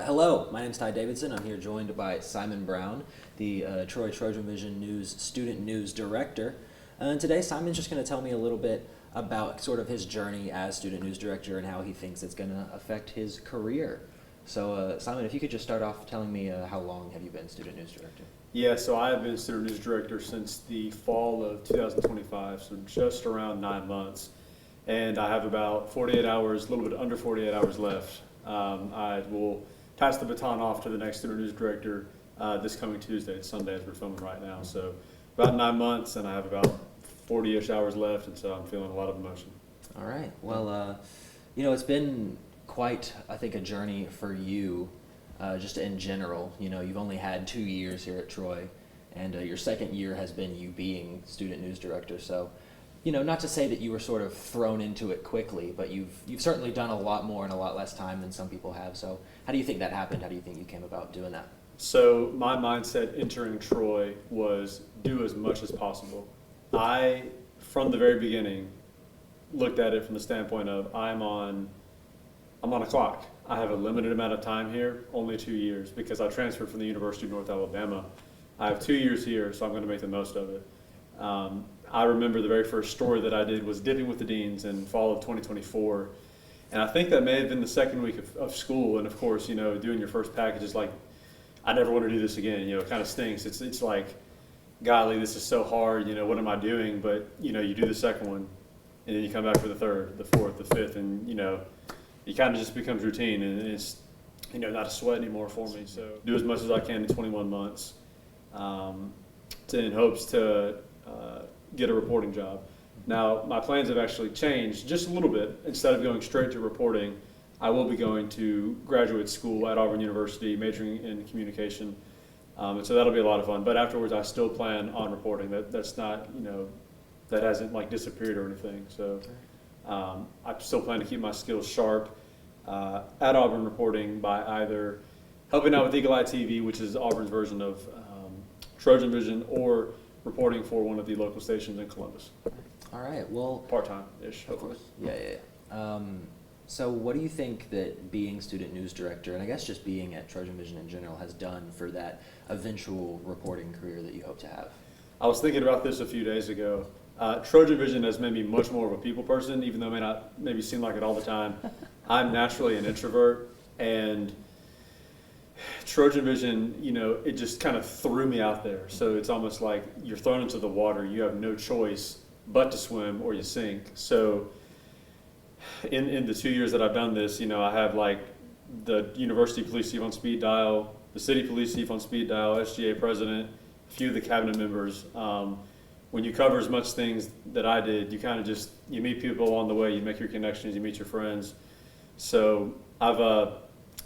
Hello, my name is Ty Davidson. I'm here joined by Simon Brown, the Troy TrojanVision News Student News Director. And today, Simon's just going to tell me a little bit about sort of his journey as Student News Director and how he thinks it's going to affect his career. So, Simon, if you could just start off telling me how long have you been Student News Director? Yeah, so I have been Student News Director since the fall of 2025, so just around 9 months. And I have about 48 hours, a little bit under 48 hours left. I will pass the baton off to the next Student News Director this coming Tuesday. It's Sunday as we're filming right now. So about 9 months, and I have about 40-ish hours left, and so I'm feeling a lot of emotion. All right. Well, it's been quite, I think, a journey for you, just in general. You've only had 2 years here at Troy, and your second year has been you being Student News Director. So, not to say that you were sort of thrown into it quickly, but you've certainly done a lot more in a lot less time than some people have. So, how do you think that happened? How do you think you came about doing that? So my mindset entering Troy was do as much as possible. I, from the very beginning, looked at it from the standpoint of I'm on a clock. I have a limited amount of time here, only 2 years, because I transferred from the University of North Alabama. I have 2 years here, so I'm going to make the most of it. I remember the very first story that I did was Dipping with the Deans in fall of 2024. And I think that may have been the second week of school. And of course, doing your first package is like, I never want to do this again. It kind of stinks. It's like, golly, this is so hard. What am I doing? But, you do the second one, and then you come back for the third, the fourth, the fifth, and, it kind of just becomes routine. And it's, not a sweat anymore for me. So do as much as I can in 21 months in hopes to get a reporting job. Now, my plans have actually changed just a little bit. Instead of going straight to reporting, I will be going to graduate school at Auburn University, majoring in communication. And so that'll be a lot of fun. But afterwards, I still plan on reporting. That's not, that hasn't like disappeared or anything. So I still plan to keep my skills sharp at Auburn reporting by either helping out with Eagle Eye TV, which is Auburn's version of TrojanVision, or reporting for one of the local stations in Columbus. All right. Well, Part-time-ish, hopefully. Yeah. So what do you think that being Student News Director, and I guess just being at TrojanVision in general, has done for that eventual reporting career that you hope to have? I was thinking about this a few days ago. TrojanVision has made me much more of a people person, even though it may not maybe seem like it all the time. I'm naturally an introvert, and TrojanVision, it just kind of threw me out there. So it's almost like you're thrown into the water. You have no choice but to swim or you sink. So in the 2 years that I've done this, I have like the University Police Chief on speed dial, the City Police Chief on speed dial, SGA President, a few of the cabinet members. When you cover as much things that I did, you kind of you meet people along the way, you make your connections, you meet your friends. So I've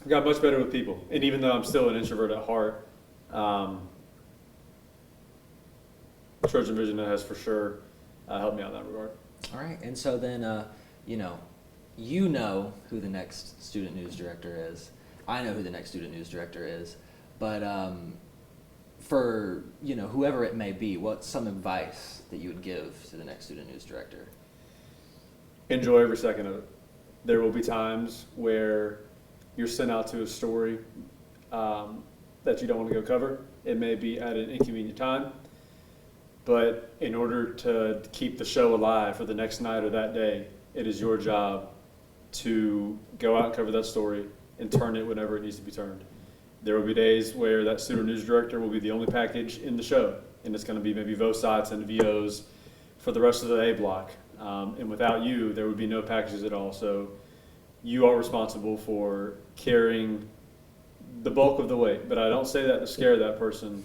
got much better with people. And even though I'm still an introvert at heart, TrojanVision has for sure helped me out in that regard. All right. And so then, you know who the next Student News Director is. I know who the next Student News Director is. But for, whoever it may be, what's some advice that you would give to the next Student News Director? Enjoy every second of it. There will be times where you're sent out to a story that you don't want to go cover. It may be at an inconvenient time, but in order to keep the show alive for the next night or that day, it is your job to go out and cover that story and turn it whenever it needs to be turned. There will be days where that Student News Director will be the only package in the show, and it's going to be maybe VOSITs and VOs for the rest of the A block. And without you, there would be no packages at all. So you are responsible for carrying the bulk of the weight. But I don't say that to scare that person.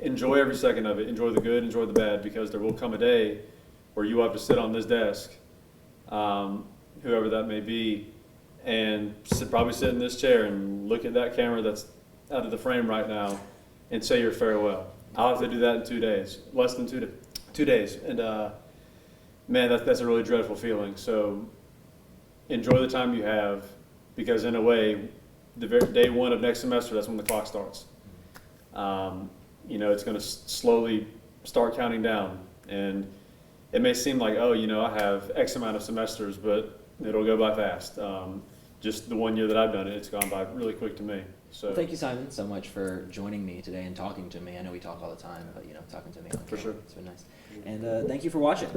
Enjoy every second of it. Enjoy the good, enjoy the bad, because there will come a day where you have to sit on this desk, whoever that may be, and probably sit in this chair and look at that camera that's out of the frame right now and say your farewell. I'll have to do that in 2 days, less than 2 days. And man, that's a really dreadful feeling. So enjoy the time you have, because in a way, the very day one of next semester, that's when the clock starts. It's going to slowly start counting down. And it may seem like, I have X amount of semesters, but it'll go by fast. just the 1 year that I've done it, it's gone by really quick to me. So Well, thank you, Simon, so much for joining me today and talking to me. I know we talk all the time, but talking to me on For camera, sure. it's been nice. And thank you for watching.